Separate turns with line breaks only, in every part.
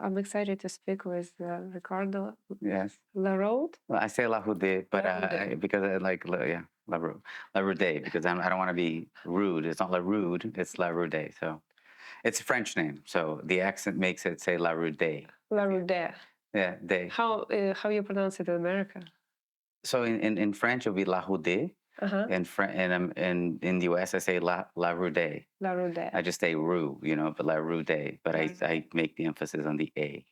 I'm excited to speak with Ricardo
Yes.
Larroudé.
Well, I say Larroudé, but
Larroudé.
because I like, yeah, Larroudé, because I don't want to be rude. It's not Larroude, it's Larroudé. So it's a French name. So the accent makes it say Larroudé.
Larroudé.
Yeah, day.
How you pronounce it in America?
So in French, it'll be Larroudé.
Uh-huh.
In the US, I say Larroudé.
Larroudé.
I just say Rue, but Larroudé. But I make the emphasis on the A,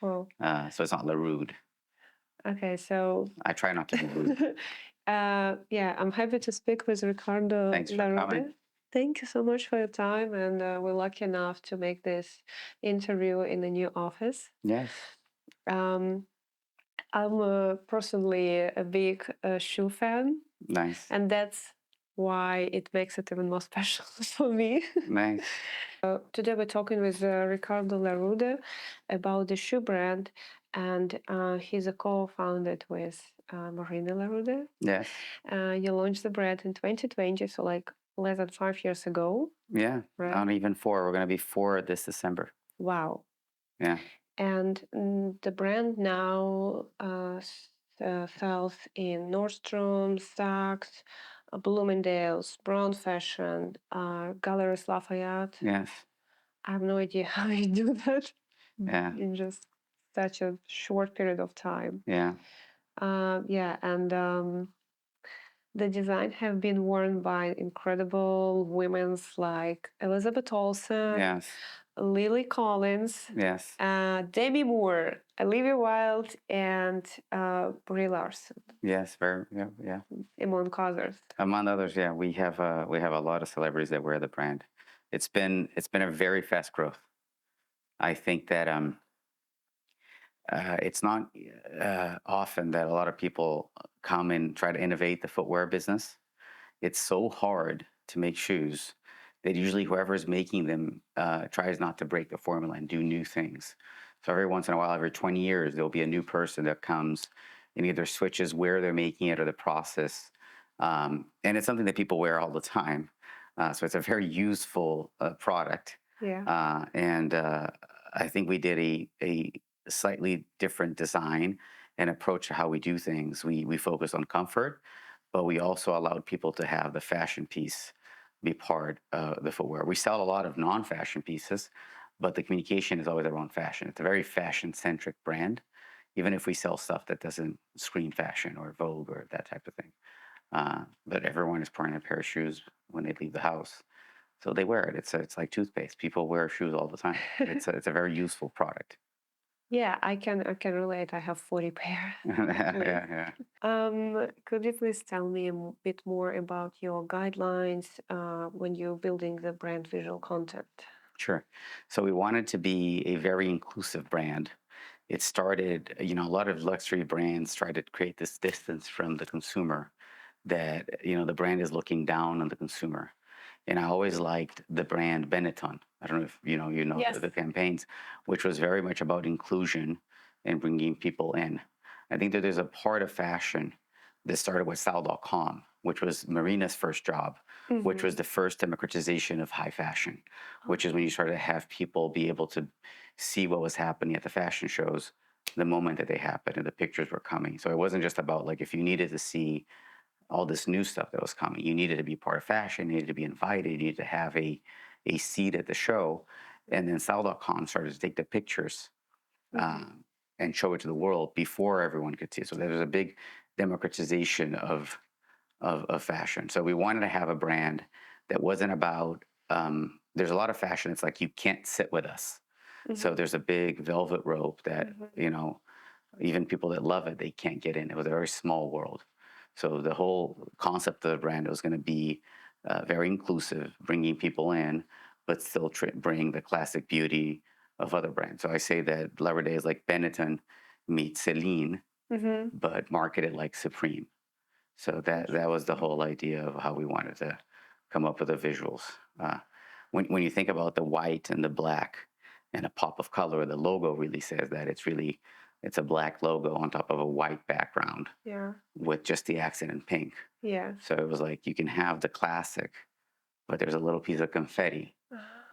Cool.
So it's not Larroude.
Okay, so
I try not to be rude.
yeah, I'm happy to speak with Ricardo
Thanks for
Larroudé.
coming.
Thank you so much for your time, and we're lucky enough to make this interview in the new office.
Yes.
Um, I'm personally a big shoe fan,
Nice.
and that's why it makes it even more special for me.
Nice.
Today we're talking with Ricardo Larroudé about the shoe brand, and he's a co-founded with Marina Larroudé.
Yes.
You launched the brand in 2020, so like less than 5 years ago.
Yeah.
Right.
Not even 4. We're going to be 4 this December.
Wow.
Yeah.
And the brand now sells in Nordstrom, Saks, Bloomingdale's, Brown Fashion, Galeries Lafayette.
Yes.
I have no idea how you do that.
Yeah.
In just such a short period of time.
Yeah.
Yeah, and the design have been worn by incredible women like Elizabeth Olsen,
Yes.
Lily Collins,
Yes.
Demi Moore, Olivia Wilde, and Brie Larson,
Yes. Very. Yeah. Yeah.
among others.
Among others, yeah, we have a lot of celebrities that wear the brand. It's been a very fast growth. I think that it's not often that a lot of people come and try to innovate the footwear business. It's so hard to make shoes that usually whoever is making them tries not to break the formula and do new things. So every once in a while, every 20 years, there'll be a new person that comes and either switches where they're making it or the process. And it's something that people wear all the time. So it's a very useful product.
Yeah.
And I think we did a slightly different design and approach to how we do things. We focus on comfort, but we also allowed people to have the fashion piece be part of the footwear. We sell a lot of non-fashion pieces, but the communication is always around fashion. It's a very fashion-centric brand, even if we sell stuff that doesn't scream fashion or Vogue or that type of thing. But everyone is pouring a pair of shoes when they leave the house. So they wear it. It's like toothpaste. People wear shoes all the time. It's a very useful product.
Yeah, I can relate. I have 40 pair.
Yeah.
Could you please tell me a bit more about your guidelines when you're building the brand visual content?
Sure. So we wanted to be a very inclusive brand. It started, a lot of luxury brands try to create this distance from the consumer that, the brand is looking down on the consumer. And I always liked the brand Benetton. I don't know if
Yes.
the campaigns, which was very much about inclusion and bringing people in. I think that there's a part of fashion that started with Sal.com, which was Marina's first job, which was the first democratization of high fashion, which is when you started to have people be able to see what was happening at the fashion shows the moment that they happened and the pictures were coming. So it wasn't just about like if you needed to see all this new stuff that was coming. You needed to be part of fashion, you needed to be invited, you needed to have a seat at the show. And then Sal.com started to take the pictures and show it to the world before everyone could see it. So there was a big democratization of fashion. So we wanted to have a brand that wasn't about, there's a lot of fashion, it's like you can't sit with us. So there's a big velvet rope that, even people that love it, they can't get in. It was a very small world. So the whole concept of the brand was going to be very inclusive, bringing people in, but still bring the classic beauty of other brands. So I say that Larroudé is like Benetton meets Celine, but marketed like Supreme. So that was the whole idea of how we wanted to come up with the visuals. When you think about the white and the black and a pop of color, the logo really says that it's a black logo on top of a white background.
Yeah.
With just the accent in pink.
Yeah.
So it was like you can have the classic, but there's a little piece of confetti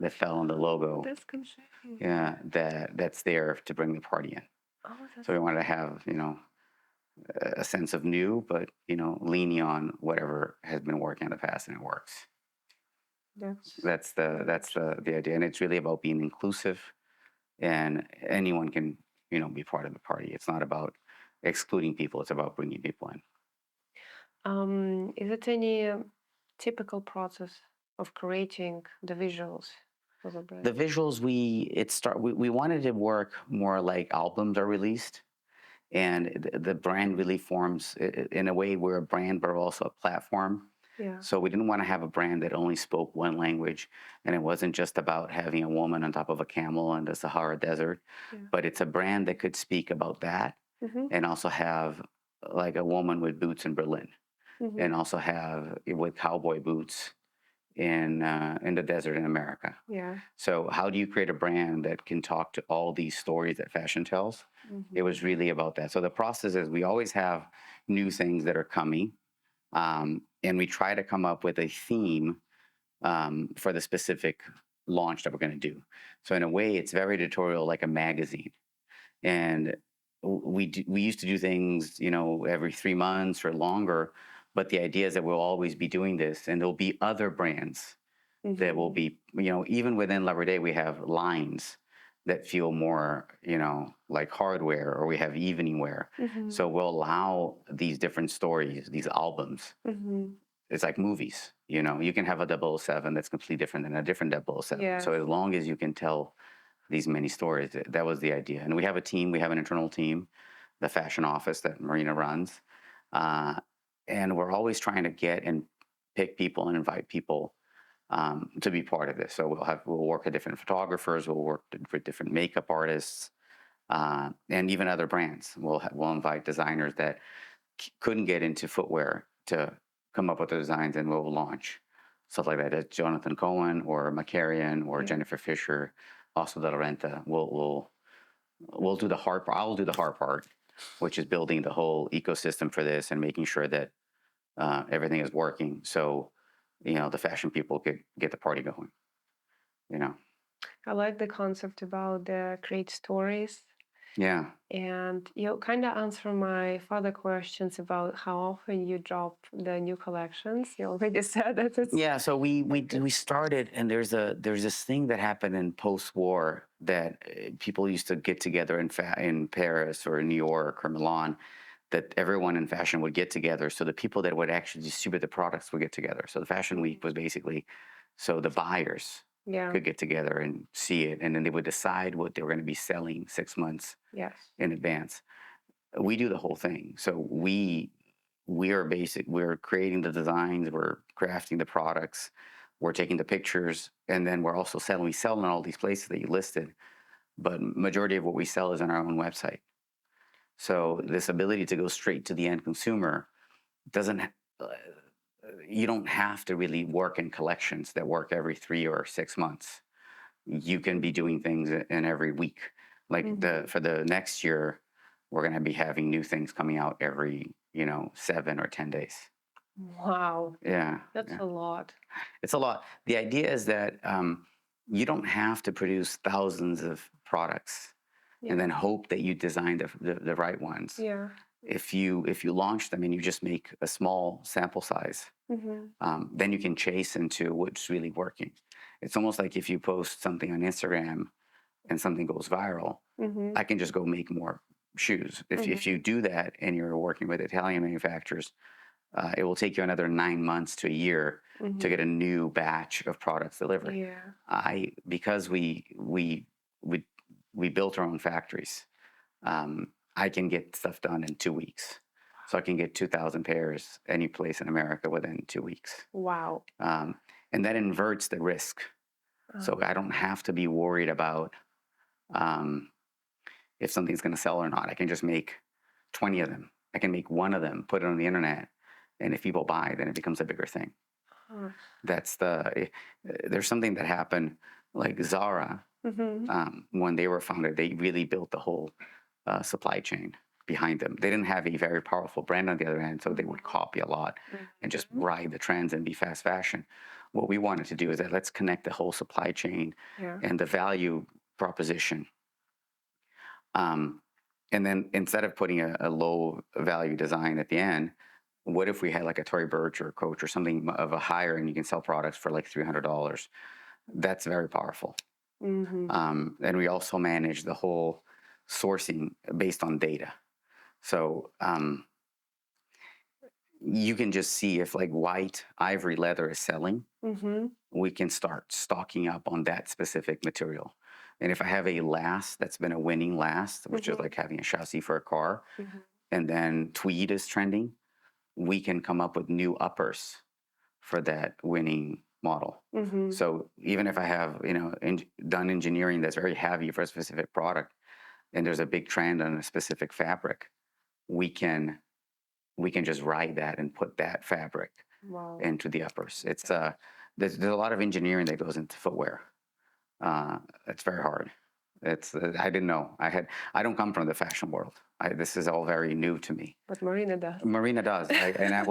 that fell on the logo.
That's confusing.
Yeah, that's there to bring the party in.
Oh,
So we wanted to have, a sense of new, but leaning on whatever has been working in the past and it works.
that's
That's the idea, and it's really about being inclusive, and anyone can be part of the party. It's not about excluding people; it's about bringing people in.
Is it any typical process of creating the visuals for the
The
brand?
visuals we wanted to work more like albums are released, and the brand really forms in a way we're a brand but also a platform.
Yeah.
So we didn't want to have a brand that only spoke one language, and it wasn't just about having a woman on top of a camel in the Sahara Desert,
Yeah.
but it's a brand that could speak about that
Mm-hmm.
and also have like a woman with boots in Berlin,
Mm-hmm.
and also have with cowboy boots in the desert in America.
Yeah.
So how do you create a brand that can talk to all these stories that fashion tells? It was really about that. So the process is we always have new things that are coming, and we try to come up with a theme for the specific launch that we're going to do. So in a way, it's very editorial, like a magazine. And we used to do things, every 3 months or longer. But the idea is that we'll always be doing this, and there'll be other brands that will be, even within Larroudé, we have lines that feel more, like hardware, or we have evening wear.
Mm-hmm.
So we'll allow these different stories, these albums.
Mm-hmm.
It's like movies, you can have a 007 that's completely different than a different 007.
Yes.
So as long as you can tell these many stories, that was the idea. And we have a team, we have an internal team, the fashion office that Marina runs. And we're always trying to get and pick people and invite people to be part of this. So we'll work with different photographers, we'll work with different makeup artists, and even other brands. We'll invite designers that couldn't get into footwear to come up with the designs, and we'll launch stuff like that. It's Jonathan Cohen or McCarrion or Jennifer Fisher, also De La Renta. We'll do the hard part. I'll do the hard part, which is building the whole ecosystem for this and making sure that everything is working. So the fashion people could get the party going.
I like the concept about the great stories.
Yeah.
And you kind of answer my further questions about how often you drop the new collections. You already said that it's
Yeah, so we started, and there's this thing that happened in post-war that people used to get together in Paris or New York or Milan, that everyone in fashion would get together. So the people that would actually distribute the products would get together. So the Fashion Week was basically so the buyers
yeah.
could get together and see it, and then they would decide what they were going to be selling 6 months
Yes.
in advance. We do the whole thing. So we're creating the designs, we're crafting the products, we're taking the pictures, and then we're also selling. We sell in all these places that you listed, but majority of what we sell is on our own website. So this ability to go straight to the end consumer doesn't. You don't have to really work in collections that work every 3 or 6 months. You can be doing things in every week. Like for the next year, we're going to be having new things coming out every 7 or 10 days.
Wow.
Yeah,
That's a lot.
It's a lot. The idea is that you don't have to produce thousands of products and then hope that you design the right ones.
Yeah.
If you launch them and you just make a small sample size, then you can chase into what's really working. It's almost like if you post something on Instagram and something goes viral, I can just go make more shoes. If you do that and you're working with Italian manufacturers, it will take you another 9 months to a year to get a new batch of products delivered.
Yeah.
Because we built our own factories, I can get stuff done in 2 weeks. So I can get 2,000 pairs any place in America within 2 weeks.
Wow.
And that inverts the risk. So I don't have to be worried about if something's going to sell or not. I can just make 20 of them. I can make one of them, put it on the internet, and if people buy, then it becomes a bigger thing. There's something that happened, like Zara, when they were founded, they really built the whole supply chain. behind them. They didn't have a very powerful brand on the other end, so they would copy a lot and just ride the trends and be fast fashion. What we wanted to do is that let's connect the whole supply chain
Yeah.
and the value proposition. And then instead of putting a low value design at the end, what if we had like a Tory Burch or a Coach or something of a higher, and you can sell products for like $300? That's very powerful. And we also manage the whole sourcing based on data. So you can just see if like white ivory leather is selling, we can start stocking up on that specific material. And if I have a last that's been a winning last, which is like having a chassis for a car, and then tweed is trending, we can come up with new uppers for that winning model. So even if I have, done engineering that's very heavy for a specific product, and there's a big trend on a specific fabric, we can just ride that and put that fabric into the uppers. It's there's a lot of engineering that goes into footwear. It's very hard. It's I didn't know. I don't come from the fashion world. This is all very new to me.
But Marina does.
Marina does, and I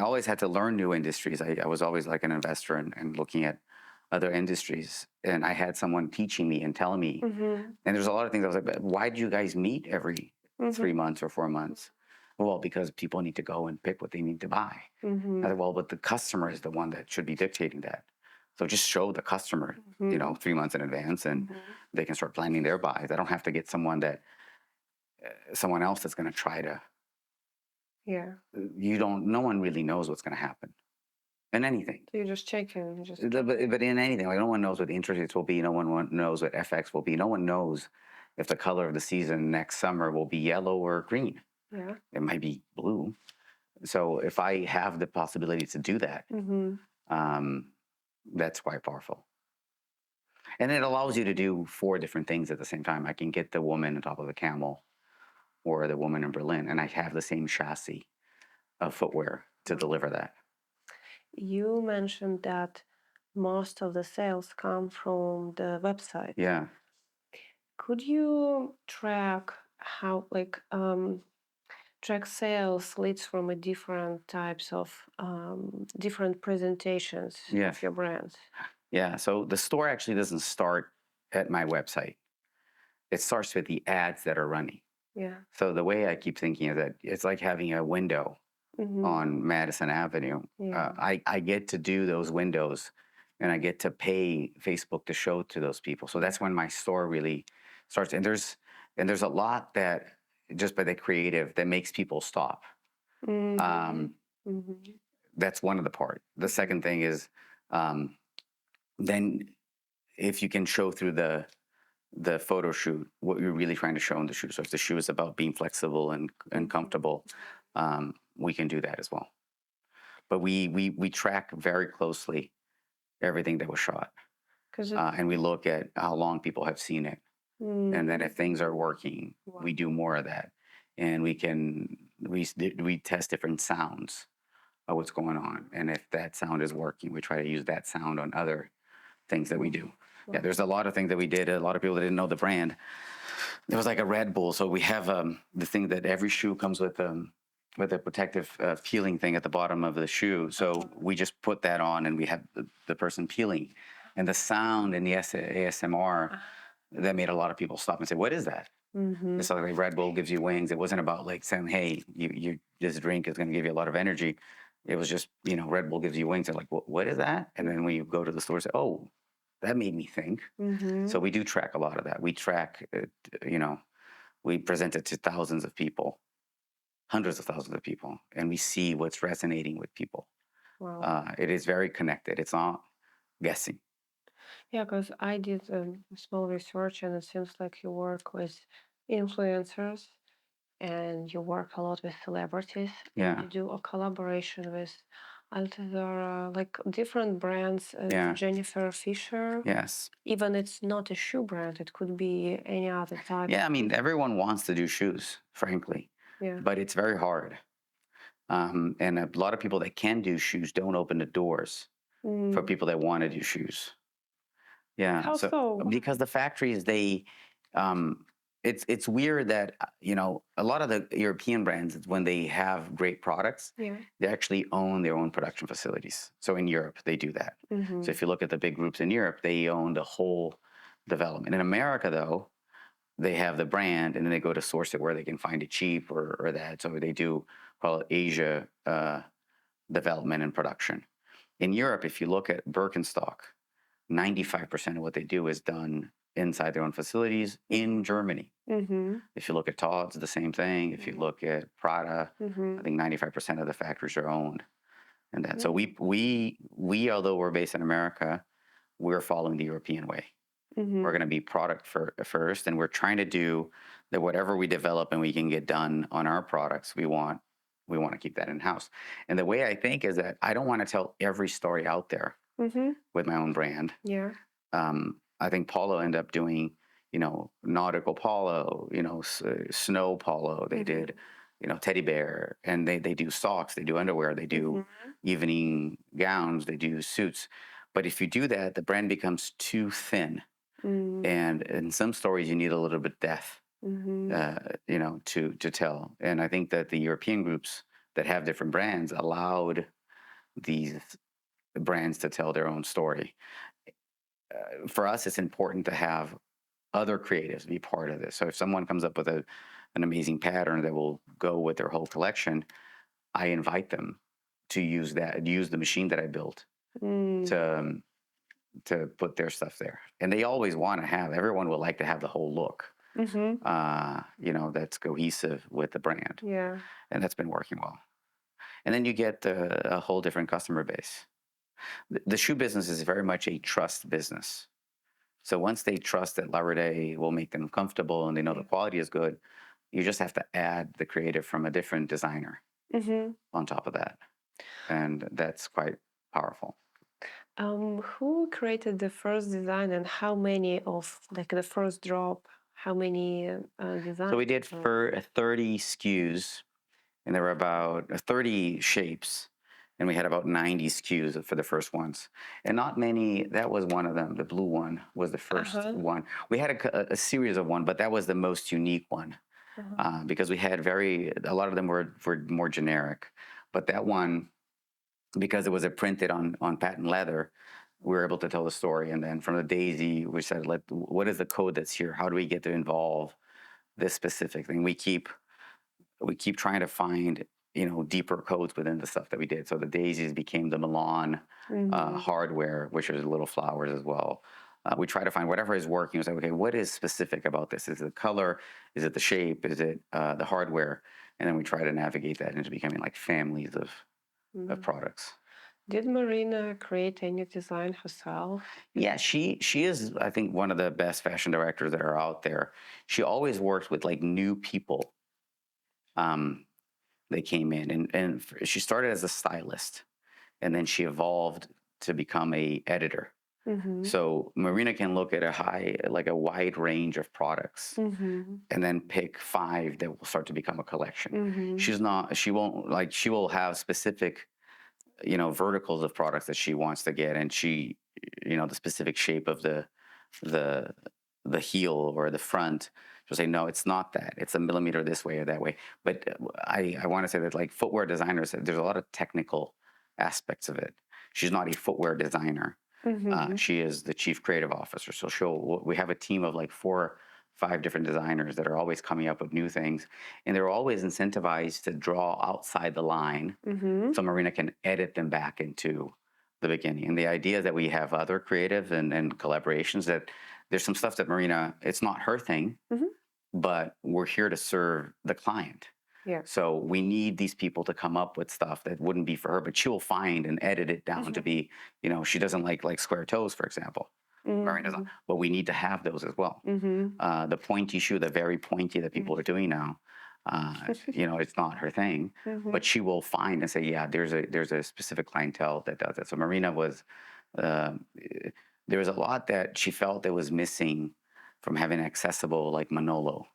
always had to learn new industries. I was always like an investor and looking at other industries, and I had someone teaching me and telling me. And there's a lot of things I was like, why do you guys meet every 3 months or 4 months? Well, because people need to go and pick what they need to buy. I said, well, but the customer is the one that should be dictating that. So just show the customer, 3 months in advance, and they can start planning their buys. I don't have to get someone else that's going to try to.
Yeah.
No one really knows what's going to happen in anything.
So you just check in.
But in anything, like no one knows what the interest rates will be. No one knows what FX will be. No one knows if the color of the season next summer will be yellow or green.
Yeah.
It might be blue. So if I have the possibility to do that, that's quite powerful. And it allows you to do 4 different things at the same time. I can get the woman on top of the camel or the woman in Berlin, and I have the same chassis of footwear to deliver that.
You mentioned that most of the sales come from the website.
Yeah.
Could you track how, track sales leads from a different types of different presentations of your brands?
Yeah. So the store actually doesn't start at my website. It starts with the ads that are running.
Yeah.
So the way I keep thinking is that it's like having a window on Madison Avenue.
Yeah.
I get to do those windows, and I get to pay Facebook to show to those people. So that's when my store really starts. And there's a lot that just by the creative that makes people stop. That's one of the part. The second thing is then if you can show through the photo shoot what you're really trying to show in the shoe. So if the shoe is about being flexible and comfortable, we can do that as well. But we track very closely everything that was shot, and we look at how long people have seen it, and then if things are working, we do more of that, and we test different sounds of what's going on, and if that sound is working, we try to use that sound on other things that we do. Yeah, there's a lot of things that we did. A lot of people that didn't know the brand. It was like a Red Bull. So we have the thing that every shoe comes with a protective peeling thing at the bottom of the shoe. So we just put that on, and we have the person peeling, and the sound in the ASMR that made a lot of people stop and say, "What is that?" It's like Red Bull gives you wings. It wasn't about like saying, "Hey, you this drink is going to give you a lot of energy." It was just Red Bull gives you wings. They're like, "What is that?" And then when you go to the store, say, "Oh, that made me think." So we do track a lot of that. We track, we present it to thousands of people, hundreds of thousands of people, and we see what's resonating with people.
Wow.
It is very connected. It's not guessing.
Yeah, because I did small research, and it seems like you work with influencers and you work a lot with celebrities.
Yeah.
You do a collaboration with Altazara, like different brands, Jennifer Fisher.
Yes.
Even it's not a shoe brand, it could be any other type.
Yeah, I mean, everyone wants to do shoes, frankly.
Yeah.
But it's very hard. And a lot of people that can do shoes don't open the doors for people that want to do shoes. Yeah.
How so?
Because the factories, it's weird that a lot of the European brands, when they have great products,
Yeah.
they actually own their own production facilities. So in Europe, they do that. So if you look at the big groups in Europe, they own the whole development. In America, though, they have the brand and then they go to source it where they can find it cheap or that. So they do call it Asia development and production. In Europe, if you look at Birkenstock, 95% of what they do is done inside their own facilities in Germany.
Mm-hmm.
If you look at Tod's, the same thing. If you look at Prada,
Mm-hmm.
I think 95% of the factories are owned. And that. So we although we're based in America, we're following the European way.
Mm-hmm.
We're going to be product first, and we're trying to do that. Whatever we develop and we can get done on our products, we want to keep that in house. And the way I think is that I don't want to tell every story out there
Mm-hmm.
with my own brand.
Yeah.
I think Polo ended up doing, nautical polo, snow polo. They did, teddy bear, and they do socks, they do underwear, they do evening gowns, they do suits. But if you do that, the brand becomes too thin.
Mm-hmm.
And in some stories, you need a little bit of depth, to tell. And I think that the European groups that have different brands allowed these brands to tell their own story. For us, it's important to have other creatives be part of this. So if someone comes up with an amazing pattern that will go with their whole collection, I invite them to use the machine that I built to put their stuff there. And they always want to have, everyone would like to have the whole look, that's cohesive with the brand.
Yeah.
And that's been working well. And then you get a whole different customer base. The shoe business is very much a trust business. So once they trust that Larroudé will make them comfortable and they know the quality is good, you just have to add the creative from a different designer on top of that. And that's quite powerful.
Who created the first design and how many of like the first drop? How many designs?
So we did for 30 SKUs, and there were about 30 shapes, and we had about 90 SKUs for the first ones. And not many, that was one of them. The blue one was the first one. We had a series of one, but that was the most unique one because we had a lot of them were more generic. But that one, because it was printed on patent leather, we were able to tell the story. And then from the daisy, we said, what is the code that's here? How do we get to involve this specific thing? We keep trying to find deeper codes within the stuff that we did. So the daisies became the Milan hardware, which is little flowers as well. We try to find whatever is working. It's like, okay, what is specific about this? Is it the color? Is it the shape? Is it the hardware? And then we try to navigate that into becoming like families of products.
Did Marina create any design herself?
Yeah, she is, I think, one of the best fashion directors that are out there. She always works with like new people. They came in and she started as a stylist, and then she evolved to become a editor. So Marina can look at a wide range of products and then pick 5 that will start to become a collection. She will have specific, verticals of products that she wants to get, and the specific shape of the heel or the front. She'll say, no, it's not that. It's a millimeter this way or that way. But I want to say that like footwear designers, there's a lot of technical aspects of it. She's not a footwear designer. She is the chief creative officer. So we have a team of like 4, 5 different designers that are always coming up with new things. And they're always incentivized to draw outside the line so Marina can edit them back into the beginning. And the idea is that we have other creative and collaborations, that there's some stuff that Marina, it's not her thing, but we're here to serve the client.
Yeah.
So we need these people to come up with stuff that wouldn't be for her, but she will find and edit it down to be, she doesn't like square toes, for example. Marina doesn't, but we need to have those as well. The pointy shoe, the very pointy that people are doing now, it's not her thing, but she will find and say, yeah, there's a specific clientele that does it. So Marina was, there was a lot that she felt that was missing from having accessible like Manolo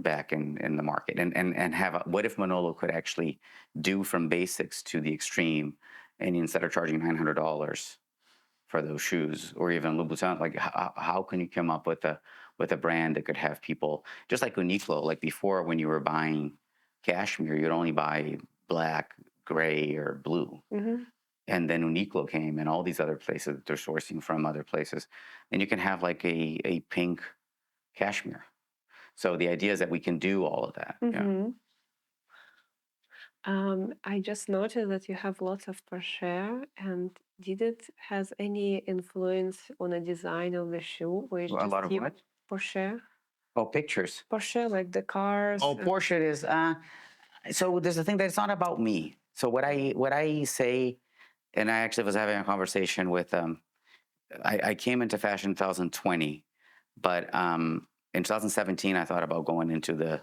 back in the market, and have what if Manolo could actually do from basics to the extreme, and instead of charging $900 for those shoes, or even Louboutin, like how can you come up with with a brand that could have people just like Uniqlo. Like before, when you were buying cashmere, you'd only buy black, gray, or blue.
Mm-hmm.
And then Uniqlo came, and all these other places that they're sourcing from other places, and you can have like a pink cashmere. So the idea is that we can do all of that. Yeah.
Mm-hmm. I just noticed that you have lots of Porsche, and did it has any influence on the design of the shoe, or it's
A
just
lot of
you,
what?
Porsche?
Oh, pictures.
Porsche, like the cars.
Oh, Porsche is. So there's a thing that it's not about me. So what I say, and I actually was having a conversation with. I came into fashion in 2020, but in 2017 I thought about going into the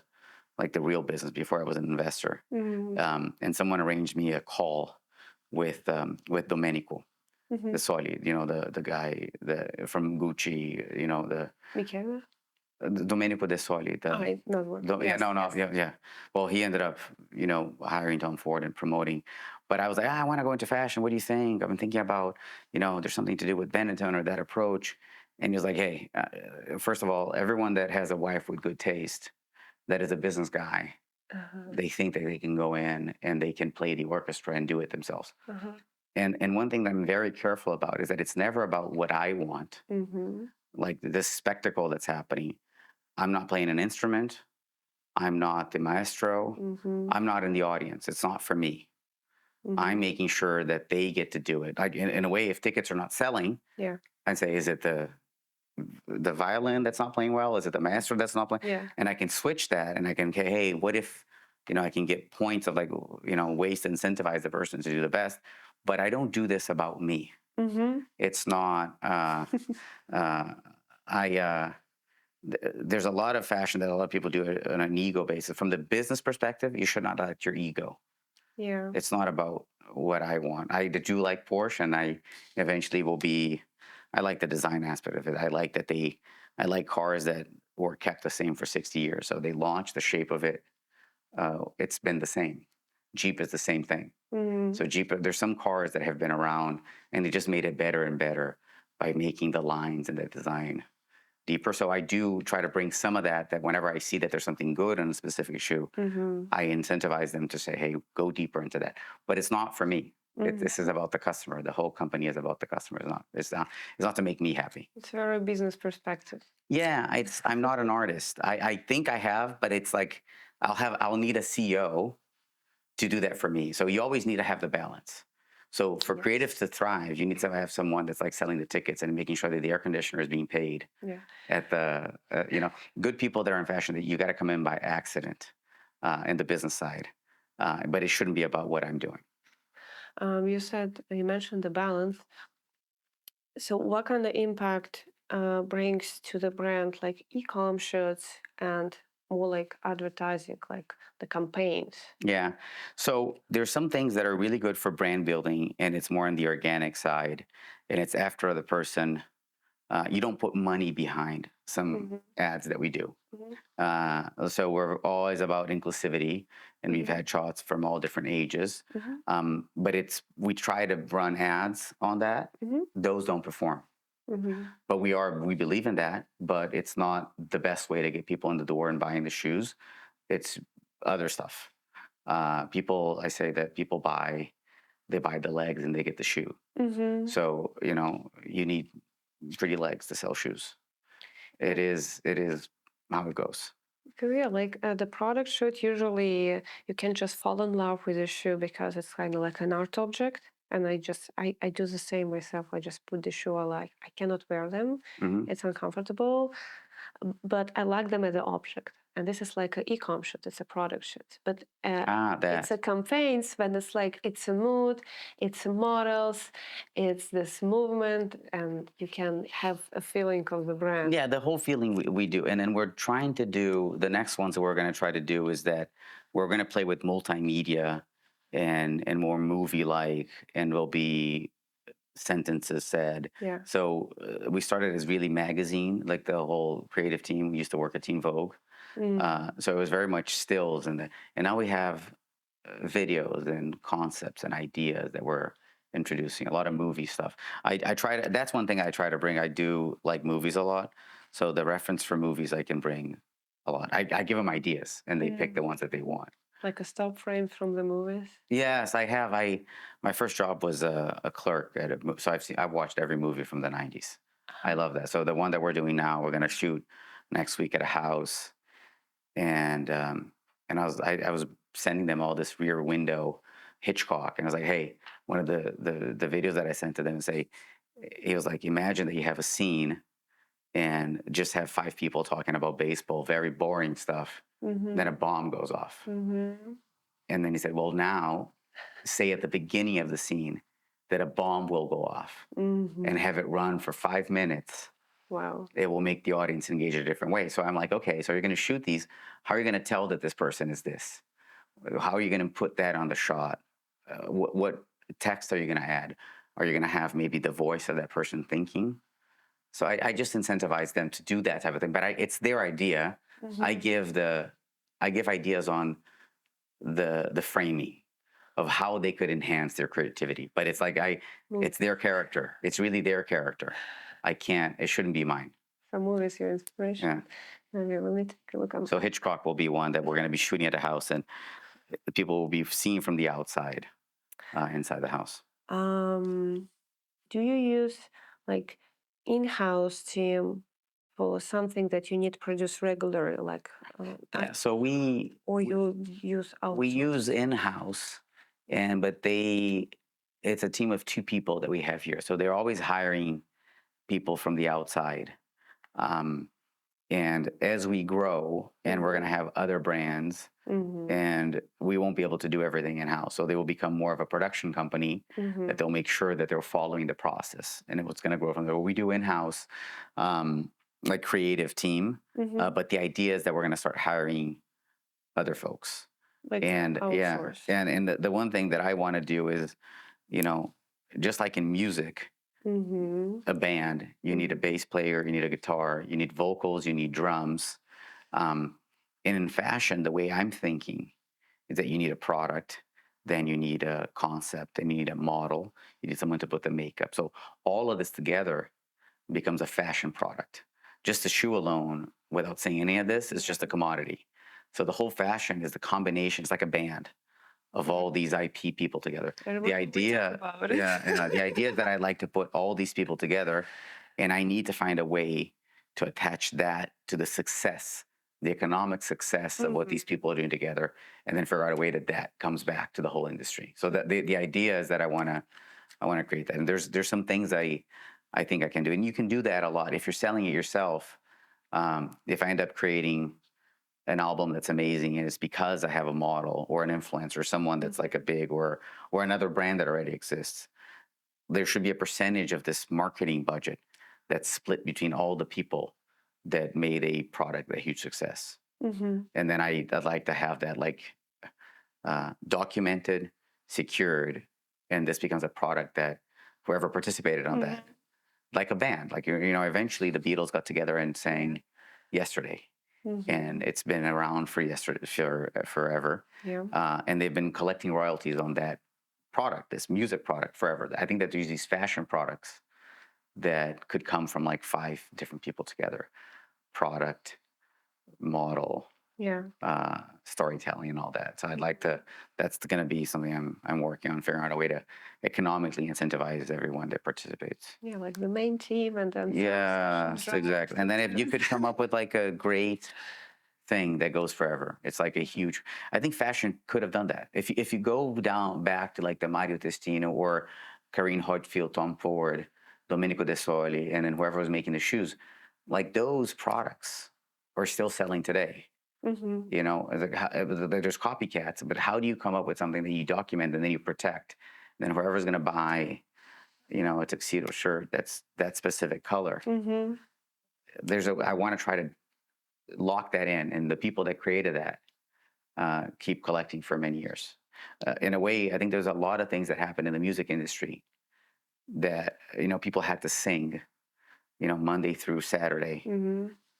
real business before I was an investor.
Mm-hmm.
And someone arranged me a call with Domenico
Mm-hmm.
the Soli, the guy from Gucci, the
Michele?
Domenico De Soli,
I not working.
yeah,
Yes,
no,
yes.
yeah. Well, he ended up, hiring Tom Ford and promoting. But I was like, I want to go into fashion. What do you think? I've been thinking about, there's something to do with Benetton or that approach. And he was like, hey, first of all, everyone that has a wife with good taste, that is a business guy,
Uh-huh.
they think that they can go in and they can play the orchestra and do it themselves.
Uh-huh.
And one thing that I'm very careful about is that it's never about what I want,
Mm-hmm.
like this spectacle that's happening. I'm not playing an instrument. I'm not the maestro.
Mm-hmm.
I'm not in the audience. It's not for me. I'm
Mm-hmm.
making sure that they get to do it. Like in a way, if tickets are not selling,
Yeah.
I'd say, is it the violin that's not playing well? Is it the maestro that's not playing?
Yeah.
And I can switch that, and I can, okay, hey, what if, I can get points of like, ways to incentivize the person to do the best. But I don't do this about me.
Mm-hmm.
It's not. Uh, I. There's a lot of fashion that a lot of people do it on an ego basis. From the business perspective, you should not let your ego.
Yeah.
It's not about what I want. I do like Porsche, and I eventually will be. I like the design aspect of it. I like that I like cars that were kept the same for 60 years. So they launched the shape of it. It's been the same. Jeep is the same thing.
Mm-hmm.
So Jeep, there's some cars that have been around, and they just made it better and better by making the lines and the design deeper. So I do try to bring some of that whenever I see that there's something good on a specific shoe,
Mm-hmm.
I incentivize them to say, hey, go deeper into that. But it's not for me. This is
Mm-hmm.
about the customer. The whole company is about the customer. It's not to make me happy.
It's very business perspective.
Yeah, I'm not an artist. I think I have, but it's like I'll need a CEO to do that for me. So you always need to have the balance. So for
Yes.
creatives to thrive, you need to have someone that's like selling the tickets and making sure that the air conditioner is being paid
Yeah.
at the, good people that are in fashion, that you got to come in by accident in the business side. But it shouldn't be about what I'm doing.
You mentioned the balance. So what kind of impact brings to the brand like e-com shirts and more like advertising, like the campaigns?
Yeah. So there's some things that are really good for brand building, and it's more on the organic side, and it's after the person. You don't put money behind some
Mm-hmm.
ads that we do.
Mm-hmm.
So we're always about inclusivity, and we've
Mm-hmm.
had shots from all different ages.
Mm-hmm.
But we try to run ads on that.
Mm-hmm.
Those don't perform.
Mm-hmm.
But we believe in that, but it's not the best way to get people in the door and buying the shoes. It's other stuff. I say that people they buy the legs and they get the shoe.
Mm-hmm.
So, you need pretty legs to sell shoes. It is how it goes.
Yeah, like the product shoot, usually you can just fall in love with a shoe because it's kind of like an art object. And I do the same myself. I just put the shoe, I cannot wear them.
Hmm.
It's uncomfortable, but I like them as an object. And this is like an e-com shoot. It's a product shoot, but it's
That.
a campaigns when it's like it's a mood, it's models, it's this movement, and you can have a feeling of the brand.
Yeah, the whole feeling we do. And then we're trying to do the next ones that we're going to try to do is that we're going to play with multimedia and more movie like, and will be sentences said.
Yeah.
So we started as really magazine, like the whole creative team. We used to work at Teen Vogue. So it was very much stills, and now we have videos and concepts and ideas that we're introducing. A lot of movie stuff. I try to. That's one thing I try to bring. I do like movies a lot, So the reference for movies I can bring a lot. I give them ideas, and they pick the ones that they want.
Like a stop frame from the movies.
Yes, I have. My first job was a clerk at so I've watched every movie from the '90s. I love that. So the one that we're doing now, we're going to shoot next week at a house, and I was sending them all this Rear Window Hitchcock, and I was like, hey, one of the videos that I sent to them and say, he was like, imagine that you have a scene and just have five people talking about baseball, very boring stuff. Then a bomb goes off. And then he said, well, now say at the beginning of the scene that a bomb will go off and have it run for 5 minutes.
Wow.
It will make the audience engage a different way. So I'm like, okay, so you're going to shoot these. How are you going to tell that this person is this? How are you going to put that on the shot? What text are you going to add? Are you going to have maybe the voice of that person thinking? So I just incentivize them to do that type of thing. But it's their idea. I give ideas on the framing of how they could enhance their creativity. But it's like it's their character. It's really their character. I can't. It shouldn't be mine.
So movies, your inspiration.
Yeah.
Okay, let me take a look.
So Hitchcock will be one that we're going to be shooting at a house, and the people will be seen from the outside, inside the house.
Do you use like in-house team for something that you need to produce regularly, like
Yeah. So we
you use
we
outsource?
use in-house, but it's a team of two people that we have here. So they're always hiring people from the outside. And as we grow, and we're going to have other brands, and we won't be able to do everything in-house. So they will become more of a production company that they'll make sure that they're following the process. And it's going to grow from there. We do in-house, like creative team, but the idea is that we're going to start hiring other folks.
Like
And
outsource.
and the one thing that I want to do is, just like in music, a band, you need a bass player, you need a guitar, you need vocals, you need drums. And in fashion, the way I'm thinking is that you need a product, then you need a concept, and you need a model, you need someone to put the makeup. So all of this together becomes a fashion product. Just the shoe alone, without saying any of this, is just a commodity. So the whole fashion is the combination. It's like a band of all these IP people together. The idea, the idea is that I'd like to put all these people together, and I need to find a way to attach that to the success, the economic success of what these people are doing together, and then figure out a way that comes back to the whole industry. So that the idea is that I want to create that, and there's some things I think I can do, and you can do that a lot if you're selling it yourself. If I end up creating an album that's amazing, and it's because I have a model or an influencer or someone that's like a big or another brand that already exists, there should be a percentage of this marketing budget that's split between all the people that made a product a huge success. And then I'd like to have that documented, secured, and this becomes a product that whoever participated on that, like a band, like eventually the Beatles got together and sang Yesterday. And it's been around for forever.
Yeah.
And they've been collecting royalties on that product, this music product, forever. I think that there's these fashion products that could come from like 5 different people together: product, model, storytelling, and all that. So I'd like to. That's going to be something I'm working on, figuring out a way to economically incentivize everyone that participates.
Yeah, like the main team, and then
yes, exactly. And then if you could come up with like a great thing that goes forever, it's like a huge. I think fashion could have done that. If you go down back to like the Mario Testino or Karine Hodgfield, Tom Ford, Domenico De Soli, and then whoever was making the shoes, like those products are still selling today. There's copycats, but how do you come up with something that you document and then you protect? And then whoever's going to buy, a tuxedo shirt that's that specific color. I want to try to lock that in, and the people that created that keep collecting for many years. In a way, I think there's a lot of things that happen in the music industry that people had to sing, Monday through Saturday,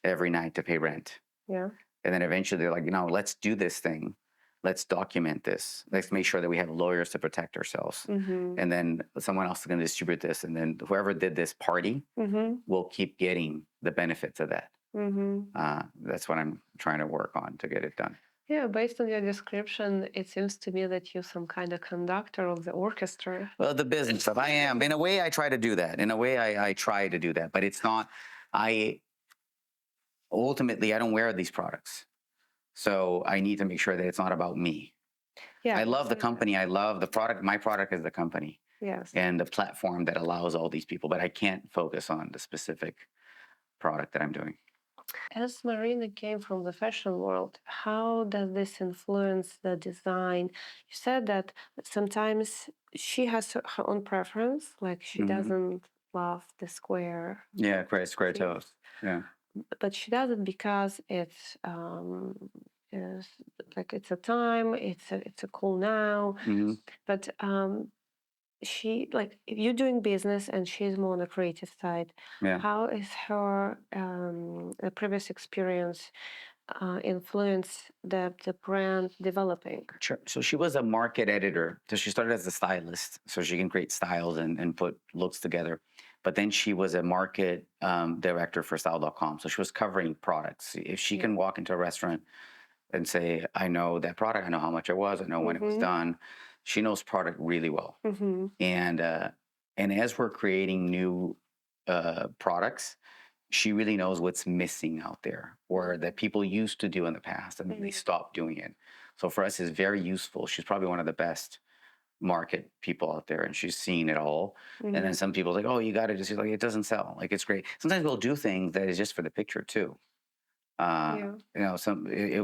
every night to pay rent.
Yeah.
And then eventually they're like, let's do this thing let's document this. Let's make sure that we have lawyers to protect ourselves.
Mm-hmm.
And then someone else is going to distribute this. And then whoever did this party
Mm-hmm.
will keep getting the benefits of that.
Mm-hmm.
That's what I'm trying to work on to get it done.
Yeah, based on your description, it seems to me that you're some kind of conductor of the orchestra.
Well, the business stuff, I am. In a way, I try to do that. In a way, I try to do that. But it's not, ultimately, I don't wear these products. So I need to make sure that it's not about me.
Yeah,
I love the company. I love the product. My product is the company.
Yes.
And the platform that allows all these people. But I can't focus on the specific product that I'm doing.
As Marina came from the fashion world, how does this influence the design? You said that sometimes she has her own preference, like she doesn't love the square.
Yeah, square toes. Yeah.
But she does it because is like it's a time, it's a cool now. But she like if you're doing business and she's more on the creative side,
Yeah.
how is her previous experience influence the brand developing?
Sure. So she was a market editor. So she started as a stylist, so she can create styles and put looks together. But then she was a market director for style.com. So she was covering products. If she can walk into a restaurant and say, I know that product, I know how much it was, I know when it was done. She knows product really well. And as we're creating new products, she really knows what's missing out there or that people used to do in the past and they stopped doing it. So for us, it's very useful. She's probably one of the best market people out there and she's seen it all. And then some people are like, oh, you got to just like, it doesn't sell. Like, it's great. Sometimes we'll do things that is just for the picture too. You know,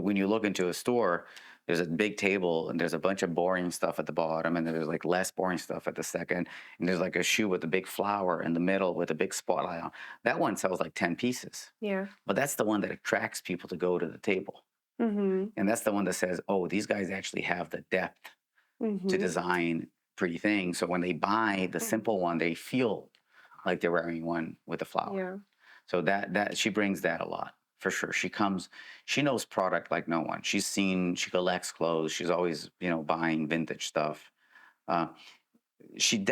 when you look into a store, there's a big table and there's a bunch of boring stuff at the bottom and there's like less boring stuff at the second. And there's like a shoe with a big flower in the middle with a big spotlight on. That one sells like 10 pieces.
Yeah.
But that's the one that attracts people to go to the table. And that's the one that says, oh, these guys actually have the depth to design pretty things. So when they buy the simple one, they feel like they're wearing one with a flower.
Yeah.
So that she brings that a lot. For sure. She knows product like no one. She collects clothes. She's always, buying vintage stuff. She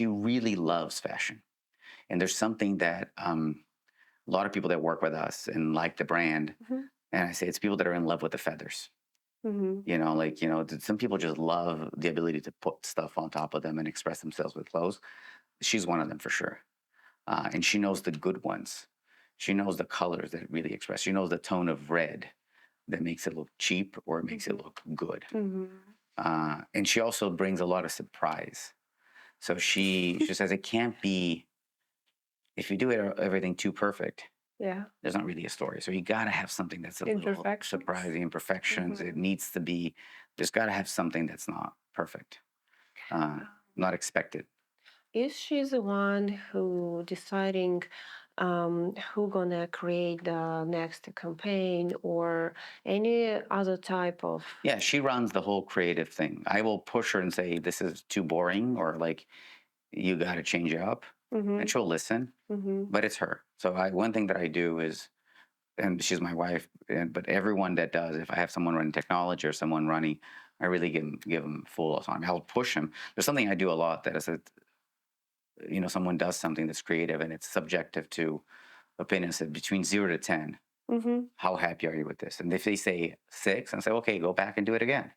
really loves fashion. And there's something that a lot of people that work with us and like the brand, and I say it's people that are in love with the feathers. Some people just love the ability to put stuff on top of them and express themselves with clothes. She's one of them for sure. And she knows the good ones. She knows the colors that really express. She knows the tone of red that makes it look cheap or it makes it look good. And she also brings a lot of surprise. So she says it can't be, if you do everything too perfect, there's not really a story. So you got to have something that's a little surprising, imperfections. It needs to be, there's got to have something that's not perfect, not expected.
Is she the one who deciding who gonna create the next campaign or any other type of?
Yeah, she runs the whole creative thing. I will push her and say, this is too boring, or like, you got to change it up. And she'll listen, but it's her. So one thing that I do is, and she's my wife, but everyone that does, if I have someone running technology or someone running, I really give them full autonomy. I'll push them. There's something I do a lot that is someone does something that's creative and it's subjective to opinions between 0 to 10. How happy are you with this? And if they say 6, I say, okay, go back and do it again.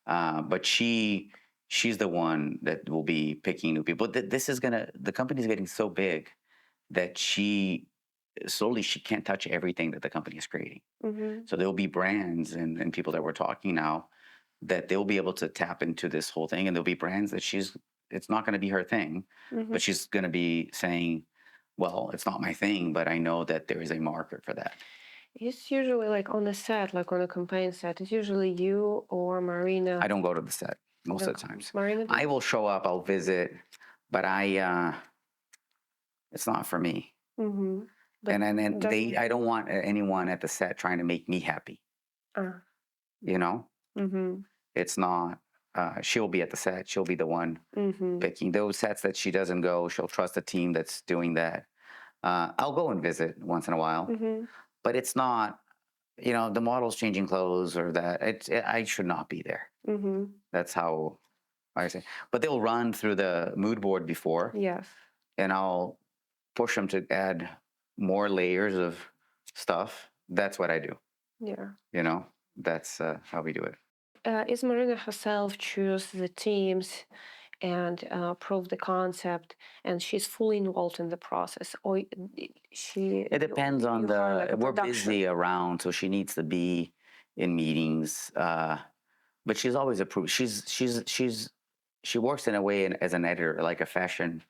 But she's the one that will be picking new people. But the company's getting so big that she can't touch everything that the company is creating. So there'll be brands and people that we're talking now that they'll be able to tap into this whole thing, and there'll be brands that it's not going to be her thing, but she's going to be saying, well, it's not my thing, but I know that there is a market for that.
It's usually like on the set, like on a campaign set. It's usually you or Marina.
I don't go to the set most of the times.
Marina,
I will show up, I'll visit, but it's not for me. And I don't want anyone at the set trying to make me happy. It's not. She'll be at the set. She'll be the one picking those sets that she doesn't go. She'll trust a team that's doing that. I'll go and visit once in a while, but it's not the model's changing clothes or that I should not be there.
Mm-hmm.
That's how I say. But they'll run through the mood board before,
Yes.
and I'll push them to add more layers of stuff. That's what I do.
Yeah.
That's how we do it.
Is Marina herself choose the teams and prove the concept, and she's fully involved in the process, or she
It depends on
you hire like a
we're
production?
busy around, so she needs to be in meetings. But she's always approved. She works in a way as an editor, like a fashion,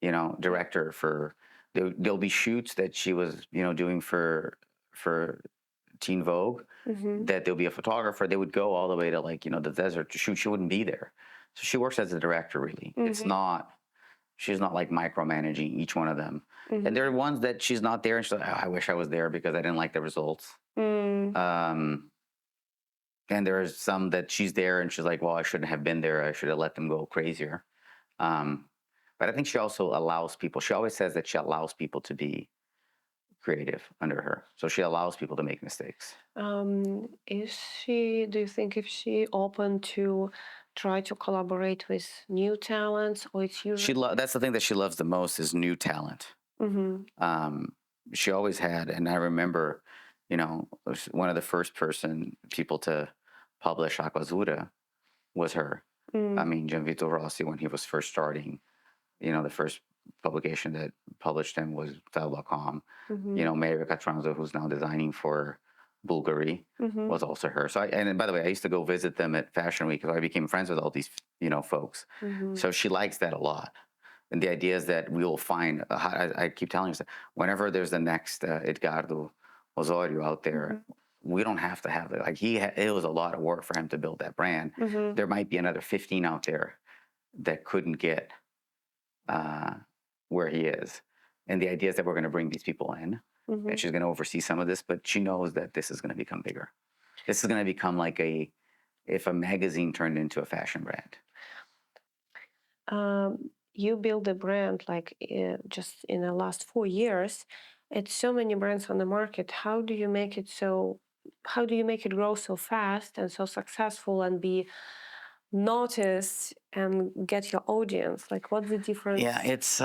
director for. There'll be shoots that she was, doing for Teen Vogue.
Mm-hmm.
That there'll be a photographer. They would go all the way to the desert to shoot. She wouldn't be there, so she works as a director. Really, it's
Mm-hmm.
not. She's not like micromanaging each one of them.
Mm-hmm.
And there are ones that she's not there, and she's like, oh, I wish I was there because I didn't like the results.
Mm.
And there's some that she's there and she's like, well, I shouldn't have been there. I should have let them go crazier. But I think she also allows people. She always says that she allows people to be creative under her. So she allows people to make mistakes.
Is she? Do you think if she open to try to collaborate with new talents, or it's usually?
That's the thing that she loves the most is new talent.
Mm-hmm.
She always had, and I remember, one of the first people to publish Aquazura was her.
Mm.
I mean, Gianvito Rossi, when he was first starting, the first publication that published him was Style.com.
Mm-hmm.
Mary Catranzo, who's now designing for Bulgari,
Mm-hmm.
was also her. So, and by the way, I used to go visit them at Fashion Week because I became friends with all these, folks.
Mm-hmm.
So she likes that a lot. And the idea is that we will find, I keep telling her, whenever there's the next Edgardo Osorio out there, we don't have to have it. Like it was a lot of work for him to build that brand.
Mm-hmm.
There might be another 15 out there that couldn't get where he is. And the idea is that we're going to bring these people in, and she's going to oversee some of this, but she knows that this is going to become bigger. This is going to become like if a magazine turned into a fashion brand.
You build a brand like just in the last 4 years. It's so many brands on the market. How do you make it so? How do you make it grow so fast and so successful and be noticed and get your audience? Like, what's the difference?
Yeah, it's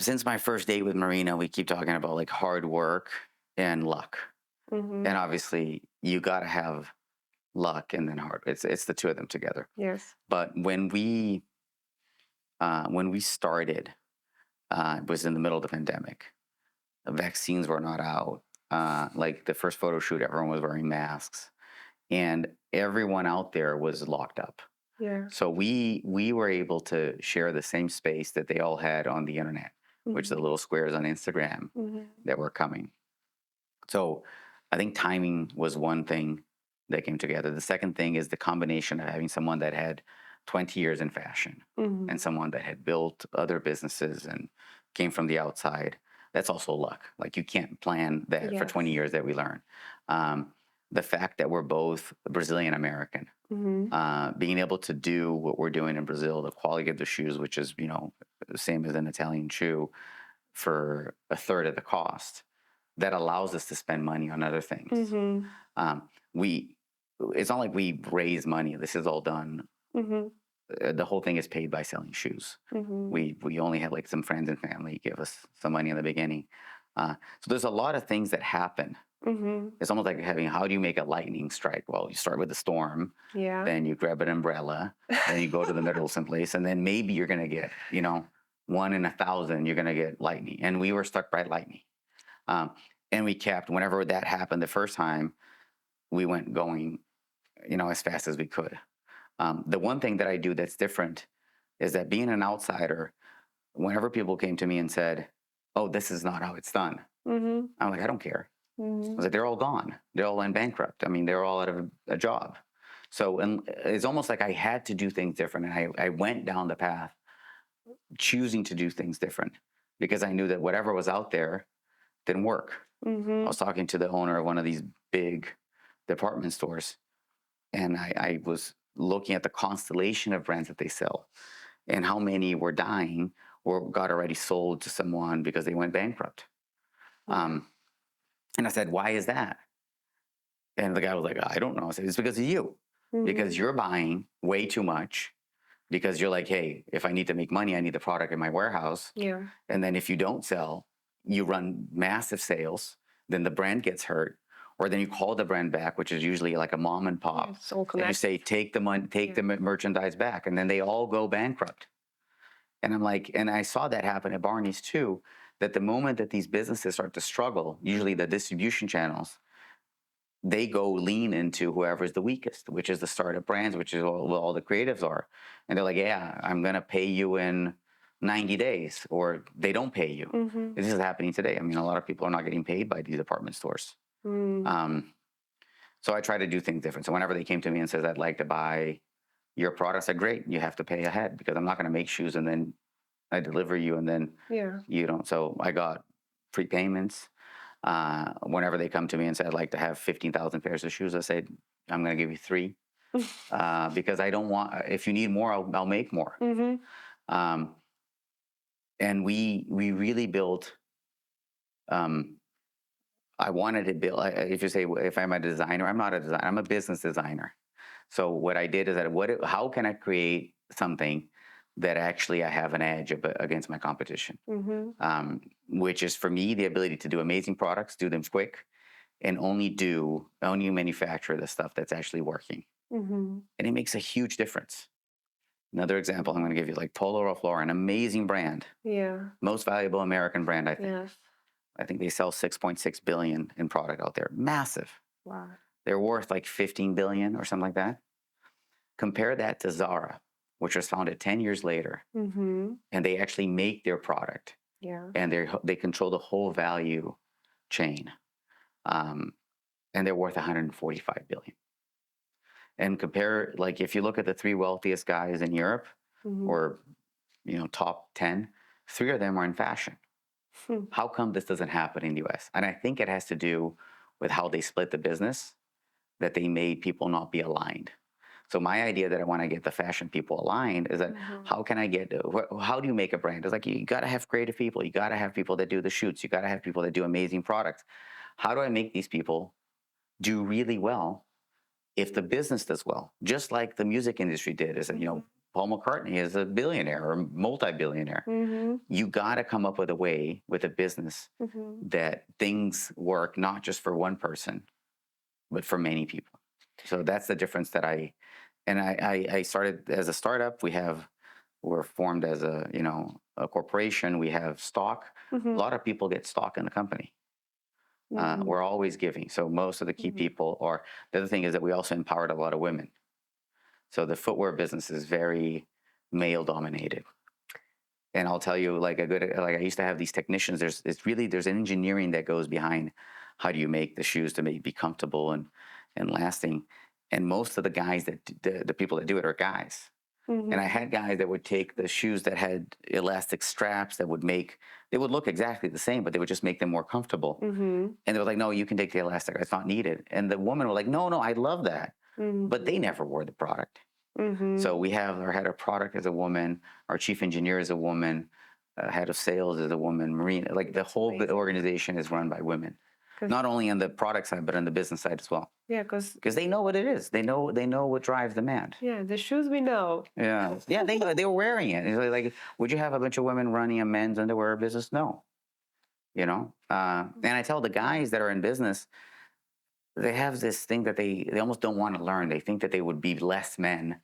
since my first date with Marina, we keep talking about like hard work and luck, and obviously you got to have luck and then hard. It's the two of them together.
Yes.
But when we started, it was in the middle of the pandemic. The vaccines were not out. Like the first photo shoot, everyone was wearing masks, and everyone out there was locked up.
Yeah.
So we were able to share the same space that they all had on the internet, which are the little squares on Instagram that were coming. So I think timing was one thing that came together. The second thing is the combination of having someone that had 20 years in fashion and someone that had built other businesses and came from the outside. That's also luck. Like you can't plan that for 20 years that we learn. The fact that we're both Brazilian American, being able to do what we're doing in Brazil, the quality of the shoes, which is, the same as an Italian shoe for a third of the cost, that allows us to spend money on other things. It's not like we raise money. This is all done. The whole thing is paid by selling shoes. We only have like some friends and family give us some money in the beginning. So there's a lot of things that happen. It's almost like how do you make a lightning strike? Well, you start with a storm, then you grab an umbrella, then you go to the middle someplace, and then maybe you're going to get, 1 in 1,000, you're going to get lightning. And we were struck by lightning. And we kept, whenever that happened the first time, we went going, as fast as we could. The one thing that I do that's different is that being an outsider, whenever people came to me and said, oh, this is not how it's done, I'm like, I don't care. I was like, they're all gone. They're all in bankrupt. I mean, they're all out of a job. So and it's almost like I had to do things different. And I went down the path choosing to do things different because I knew that whatever was out there didn't work. I was talking to the owner of one of these big department stores, and I was looking at the constellation of brands that they sell and how many were dying or got already sold to someone because they went bankrupt. And I said, why is that? And the guy was like, I don't know. I said, it's because of you, because you're buying way too much, because you're like, hey, if I need to make money, I need the product in my warehouse.
Yeah.
And then if you don't sell, you run massive sales, then the brand gets hurt. Or then you call the brand back, which is usually like a mom and pop,
It's all
and you
connected.
say, take the money, take the merchandise back. And then they all go bankrupt. And I'm like, and I saw that happen at Barney's too, that the moment that these businesses start to struggle, usually the distribution channels, they go lean into whoever's the weakest, which is the startup brands, which is all the creatives are. And they're like, yeah, I'm going to pay you in 90 days, or they don't pay you. This is happening today. I mean, a lot of people are not getting paid by these department stores. So I try to do things different. So whenever they came to me and says, I'd like to buy your product, I said, great, you have to pay ahead, because I'm not going to make shoes and then I deliver you and then you don't. So I got prepayments. Whenever they come to me and say, I'd like to have 15,000 pairs of shoes, I say, I'm going to give you 3, because I don't want, if you need more, I'll make more. And we really built, I wanted to build, if you say, if I'm a designer, I'm not a designer, I'm a business designer. So what I did is that, how can I create something that actually I have an edge against my competition? Which is, for me, the ability to do amazing products, do them quick, and only manufacture the stuff that's actually working. And it makes a huge difference. Another example I'm going to give you, like Polo Ralph Lauren, an amazing brand. Most valuable American brand, I think. I think they sell 6.6 billion in product out there. Massive.
Wow.
They're worth like 15 billion or something like that. Compare that to Zara, which was founded 10 years later. And they actually make their product. And they control the whole value chain. And they're worth 145 billion. And compare, like, if you look at the 3 wealthiest guys in Europe, or, top 10, 3 of them are in fashion. How come this doesn't happen in the US? And I think it has to do with how they split the business, that they made people not be aligned. So my idea that I want to get the fashion people aligned is that, how do you make a brand? It's like, you got to have creative people. You got to have people that do the shoots. You got to have people that do amazing products. How do I make these people do really well if the business does well? Just like the music industry did, is that, Paul McCartney is a billionaire or multi-billionaire. You got to come up with a way with a business that things work not just for one person, but for many people. So that's the difference that I started as a startup. We're formed as a corporation. We have stock. A lot of people get stock in the company. We're always giving. So most of the key people are. The other thing is that we also empowered a lot of women. So the footwear business is very male dominated. And I'll tell you, like I used to have these technicians. There's an engineering that goes behind how do you make the shoes to be comfortable and lasting. And most of the guys the people that do it are guys. And I had guys that would take the shoes that had elastic straps they would look exactly the same, but they would just make them more comfortable. And they were like, no, you can take the elastic, it's not needed. And the woman was like, no, I love that. But they never wore the product. So we have our head of product as a woman, our chief engineer is a woman, head of sales is a woman, Marina, like the whole organization is run by women. Not only on the product side, but on the business side as well.
Yeah, because
they know what it is. They know what drives demand.
Yeah, the shoes we know.
Yeah, they were wearing it. It's like, would you have a bunch of women running a men's underwear business? No. And I tell the guys that are in business, they have this thing that they almost don't want to learn. They think that they would be less men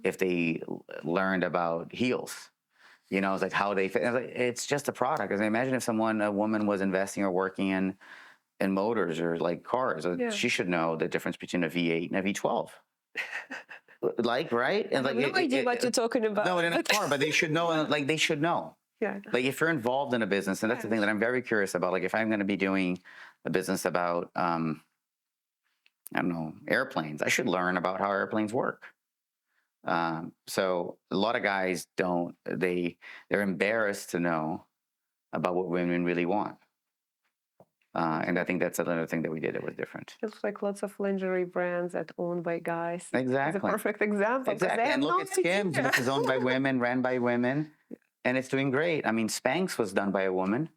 if they learned about heels. It's like how they fit. It's just a product. Because imagine if a woman was investing or working in motors or like cars, she should know the difference between a V8 and a V12. Right? And
I have no idea what you're talking about.
No, in a car, but they should know. Like they should know.
Yeah.
Like if you're involved in a business, and that's the thing that I'm very curious about. Like if I'm going to be doing a business about, I don't know, airplanes, I should learn about how airplanes work. So a lot of guys don't. They're embarrassed to know about what women really want. And I think that's another thing that we did that was different.
It's like lots of lingerie brands that owned by guys.
Exactly.
It's a perfect example.
Exactly. And look at Skims. This is owned by women, ran by women, and it's doing great. I mean, Spanx was done by a woman.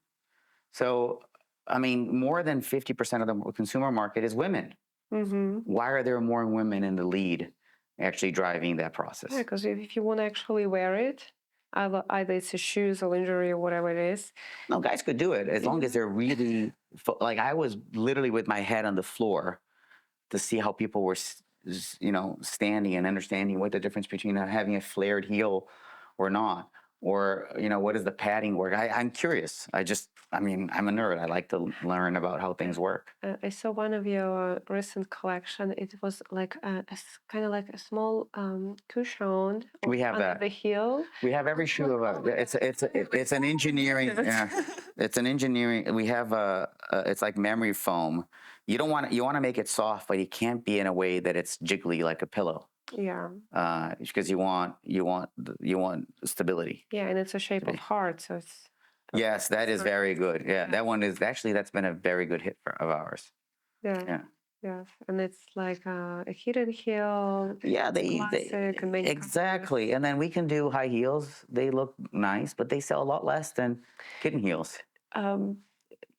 So, I mean, more than 50% of the consumer market is women.
Mm-hmm.
Why are there more women in the lead actually driving that
Yeah,
process?
because if you want to actually wear it, either it's a shoes or lingerie or whatever it is.
No, guys could do it as long as
Yeah.
they're really like I was literally with my head on the floor to see how people were, standing and understanding what the difference between having a flared heel or not, or what does the padding work. I'm curious. I mean, I'm a nerd. I like to learn about how things work.
I saw one of your recent collection. It was like kind of like a small cushion
We have
under
that.
the heel.
We have every shoe of a. It's an engineering. Yeah, it's an engineering. We have it's like memory foam. You want to make it soft, but it can't be in a way that it's jiggly like a pillow.
Yeah.
Because you want stability.
Yeah, and it's a shape of heart, so it's.
Yes, that is very good. Yeah, that one is actually that's been a very good hit of ours.
Yeah.
Yeah.
Yes, and it's like a hidden heel.
Yeah,
Classic and many
exactly. And then we can do high heels. They look nice, but they sell a lot less than kitten heels.
Um,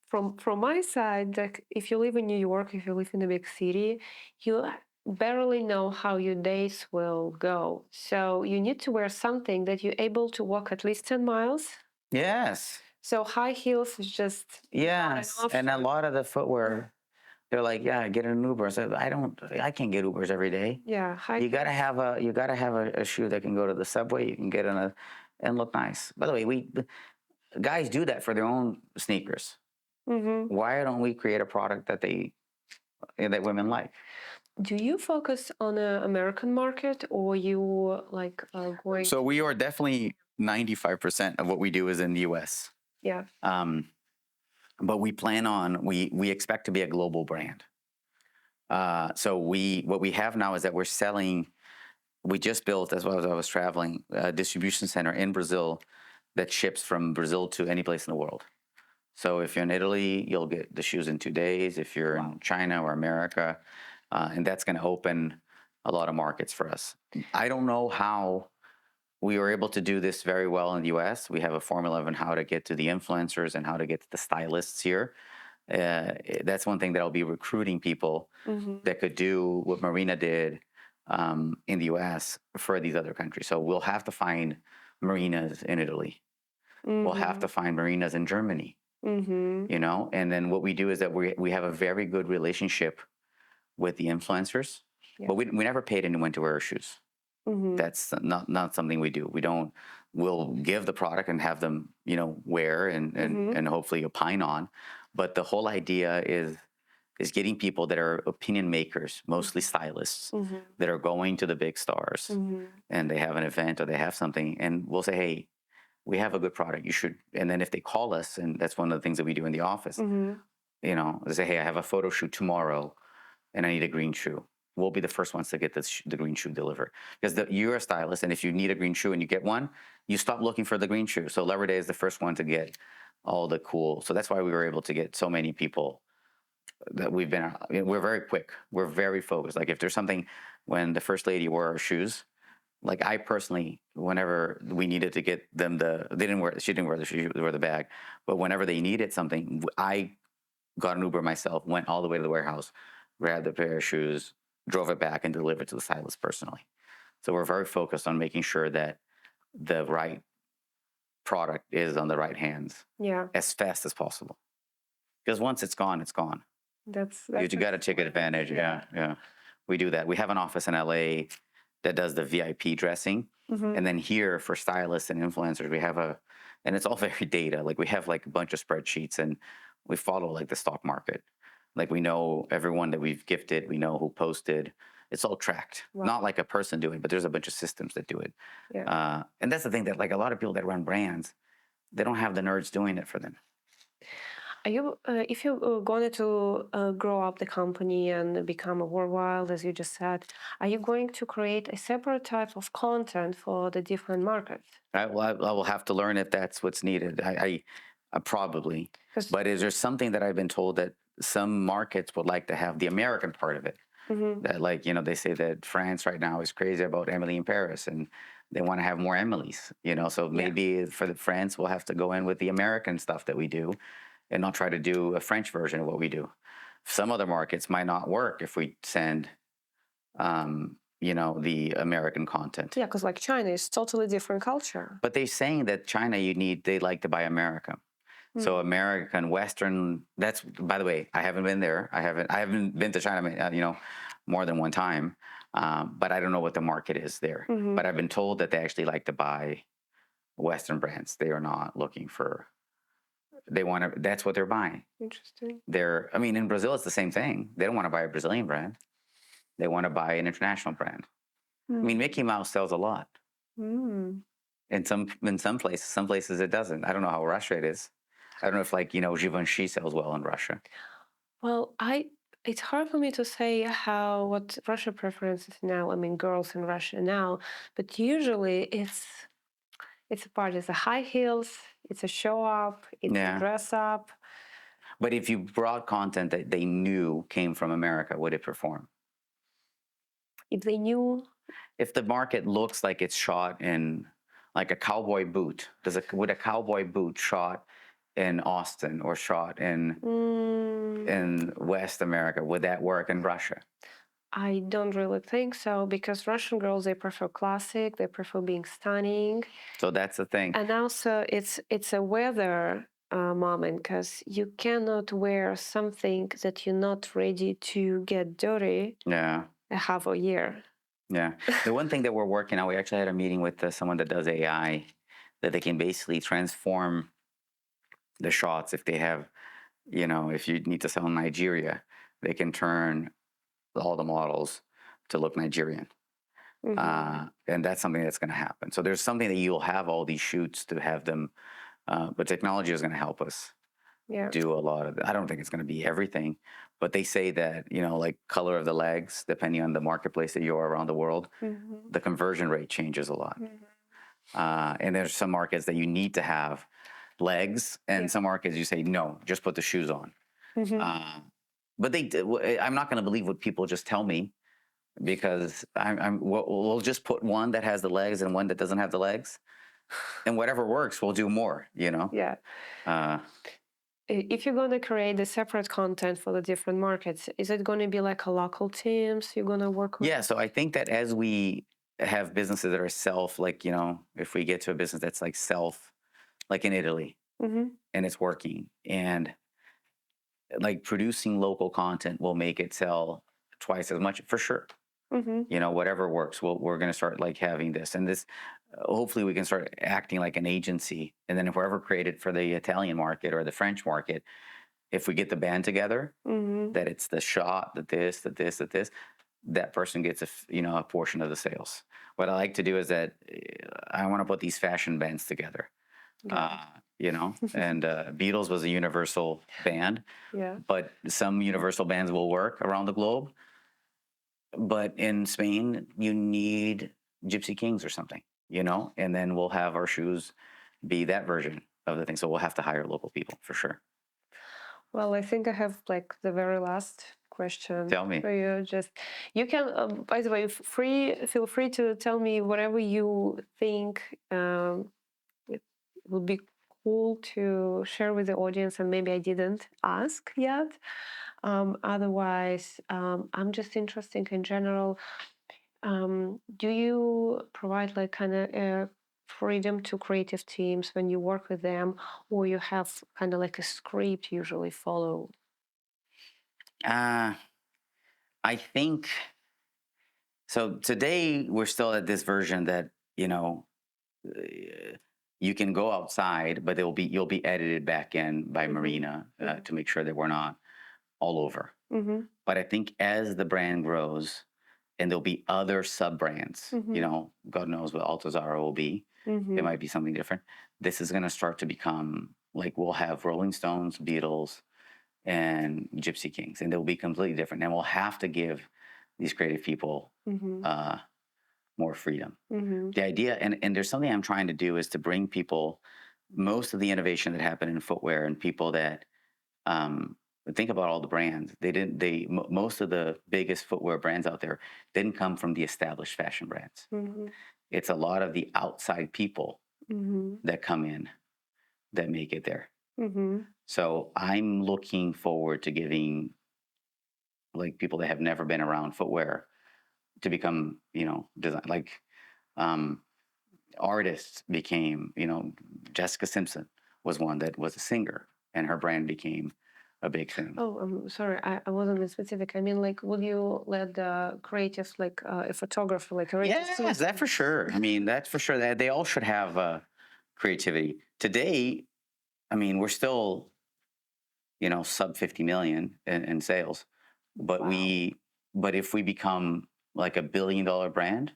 from my side, like if you live in New York, if you live in a big city, you barely know how your days will go. So you need to wear something that you're able to walk at least 10 miles.
Yes.
So high heels is just
Yes.
not
And a
enough.
lot of the footwear, they're like, yeah, get an Uber. I said, I can't get Ubers every day.
Yeah, high
You gotta have a shoe that can go to the subway. You can get in and look nice. By the way, guys do that for their own sneakers.
Mm-hmm.
Why don't we create a product that women like?
Do you focus on the American market, or you like going?
So we are definitely 95% of what we do is in the U.S.
Yeah.
But we plan on we expect to be a global brand. So what we have now is that we're selling. We just built, as well as I was traveling, a distribution center in Brazil that ships from Brazil to any place in the world. So if you're in Italy, you'll get the shoes in 2 days. If you're in China or America, and that's going to open a lot of markets for us. I don't know how we were able to do this very well in the US. We have a formula on how to get to the influencers and how to get to the stylists here. That's one thing that I'll be recruiting people that could do what Marina did in the US for these other countries. So we'll have to find marinas in Italy. We'll have to find marinas in Germany. And then what we do is that we have a very good relationship with the influencers, but we never paid anyone to wear our shoes. That's not something we do. We'll give the product and have them, wear and hopefully opine on. But the whole idea is getting people that are opinion makers, mostly stylists, that are going to the big stars and they have an event or they have something, and we'll say, hey, we have a good product. You should. And then if they call us, and that's one of the things that we do in the office, they say, hey, I have a photo shoot tomorrow and I need a green shoe. We'll be the first ones to get the green shoe delivered. Because you're a stylist, and if you need a green shoe and you get one, you stop looking for the green shoe. So Larroudé is the first one to get all the cool. So that's why we were able to get so many people that we're very quick. We're very focused. Like if there's something, when the first lady wore our shoes, like I personally, whenever we needed to get them she didn't wear the shoe, she wore the bag. But whenever they needed something, I got an Uber myself, went all the way to the warehouse, grabbed a pair of shoes, drove it back, and delivered it to the stylist personally. So we're very focused on making sure that the right product is on the right hands as fast as possible. Because once it's gone, it's gone.
That's
you got to take advantage. Yeah. We do that. We have an office in LA that does the VIP dressing. And then here for stylists and influencers, we have and it's all very data. Like we have like a bunch of spreadsheets, and we follow like the stock market. Like we know everyone that we've gifted, we know who posted. It's all tracked. Wow. Not like a person doing, but there's a bunch of systems that do it. Yeah. And that's the thing, that like a lot of people that run brands, they don't have the nerds doing it for them.
Are you, if you're going to grow up the company and become a worldwide, as you just said, are you going to create a separate type of content for the different markets?
I will have to learn if that's what's needed. I probably. But is there something that I've been told that some markets would like to have the American part of it? That like, they say that France right now is crazy about Emily in Paris, and they want to have more Emilys, so maybe for the France, we'll have to go in with the American stuff that we do and not try to do a French version of what we do. Some other markets might not work if we send, the American content.
Yeah, because like China is totally different culture.
But they're saying that China, they like to buy America. So American Western. That's, by the way, I haven't been there. I haven't been to China, more than one time. But I don't know what the market is there. But I've been told that they actually like to buy Western brands. They are not looking for. They want to. That's what they're buying.
Interesting.
In Brazil, it's the same thing. They don't want to buy a Brazilian brand. They want to buy an international brand. Mickey Mouse sells a lot.
Mm.
In some places it doesn't. I don't know how Russia it is. I don't know if Givenchy sells well in Russia.
Well, it's hard for me to say what Russia preferences now. I mean, girls in Russia now, but usually it's a part. It's a high heels. It's a show up. It's a dress up.
But if you brought content that they knew came from America, would it perform?
If they knew.
If the market looks like it's shot in like a cowboy boot, would a cowboy boot shot in Austin or shot in West America, would that work in Russia?
I don't really think so, because Russian girls, they prefer classic, they prefer being stunning.
So that's the thing.
And also it's a weather moment, because you cannot wear something that you're not ready to get dirty a half a year.
Yeah. The one thing that we're working on, we actually had a meeting with someone that does AI, that they can basically transform the shots. If they have, if you need to sell in Nigeria, they can turn all the models to look Nigerian. And that's something that's going to happen. So there's something that you'll have all these shoots to have them, but technology is going to help us do a lot of it. I don't think it's going to be everything, but they say that, like color of the legs, depending on the marketplace that you are around the world, the conversion rate changes a lot. And there's some markets that you need to have legs, and some markets you say, no, just put the shoes on. But I'm not going to believe what people just tell me, because we'll just put one that has the legs and one that doesn't have the legs, and whatever works, we'll do more,
Yeah. If you're going to create the separate content for the different markets, is it going to be like a local teams you're going to work with?
Yeah, so I think that as we have businesses that are if we get to a business that's like like in Italy, and it's working, and like producing local content will make it sell twice as much for sure. Whatever works, we're going to start like having this, and this, hopefully we can start acting like an agency. And then if we're ever created for the Italian market or the French market, if we get the band together, that it's the shot, that person gets a portion of the sales. What I like to do is that I want to put these fashion bands together. And Beatles was a universal band, but some universal bands will work around the globe. But in Spain, you need Gypsy Kings or something, and then we'll have our shoes be that version of the thing. So we'll have to hire local people for sure.
Well, I think I have like the very last question.
Tell me.
For you. You can, by the way, feel free to tell me whatever you think it would be cool to share with the audience, and maybe I didn't ask yet. Otherwise, I'm just interested in general. Do you provide like kind of freedom to creative teams when you work with them, or you have kind of like a script you usually follow?
I think so. Today we're still at this version that you can go outside, but you'll be edited back in by Marina to make sure that we're not all over. But I think as the brand grows, and there'll be other sub brands, God knows what Altazara will be. It might be something different. This is going to start to become like, we'll have Rolling Stones, Beatles, and Gypsy Kings, and they'll be completely different. And we'll have to give these creative people more freedom. The idea, and there's something I'm trying to do, is to bring people, most of the innovation that happened in footwear, and people that think about all the brands. Most of the biggest footwear brands out there didn't come from the established fashion brands. It's a lot of the outside people that come in that make it there. So I'm looking forward to giving like people that have never been around footwear to become, design like um, artists became, Jessica Simpson was one that was a singer, and her brand became a big thing.
Oh, I'm sorry, I wasn't being specific. I mean, like, would you let the creatives, like a photographer, like a
Yes, that for sure. I mean, that's for sure. That they all should have creativity. Today, I mean, we're still, sub 50 million in sales, but
Wow.
but if we become like $1 billion brand,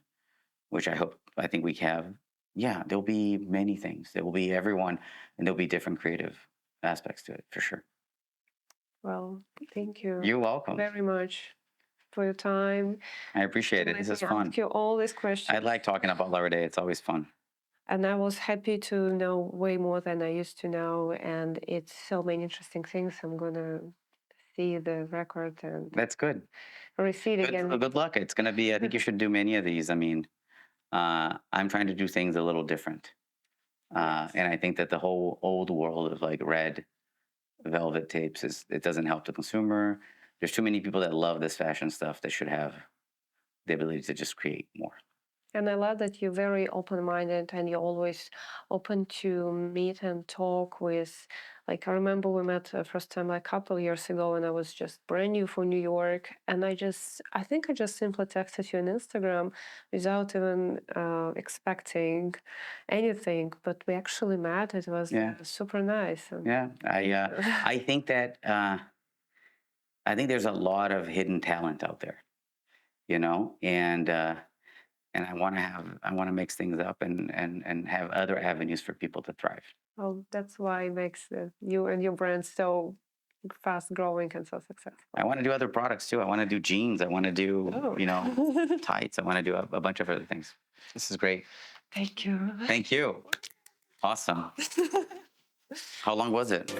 which I think we have, yeah, there'll be many things. There will be everyone, and there'll be different creative aspects to it for sure.
Well, thank you
You're welcome.
very much for your time
I
to
appreciate it.
let
This
me
is fun.
ask you all these
I
questions.
like talking about Larroudé. It's always fun.
And I was happy to know way more than I used to know. And it's so many interesting things. I'm going to see the record and
That's good.
read it again.
Good luck. It's going to be, I think you should do many of these. I mean, I'm trying to do things a little different. And I think that the whole old world of like red velvet tapes it doesn't help the consumer. There's too many people that love this fashion stuff that should have the ability to just create more.
And I love that you're very open-minded and you're always open to meet and talk with. Like I remember we met the first time like a couple years ago, and I was just brand new for New York, and I think I just simply texted you on Instagram without even expecting anything. But we actually met. It was
Yeah,
super nice. And
yeah. I think that I think there's a lot of hidden talent out there, and I want to mix things up and have other avenues for people to thrive.
well, that's why it makes you and your brand so fast growing and so successful.
I want to do other products too. I want to do jeans. I want to do,
Oh.
tights. I want to do a bunch of other things. This is great.
Thank you.
Thank you. Awesome. How long was it?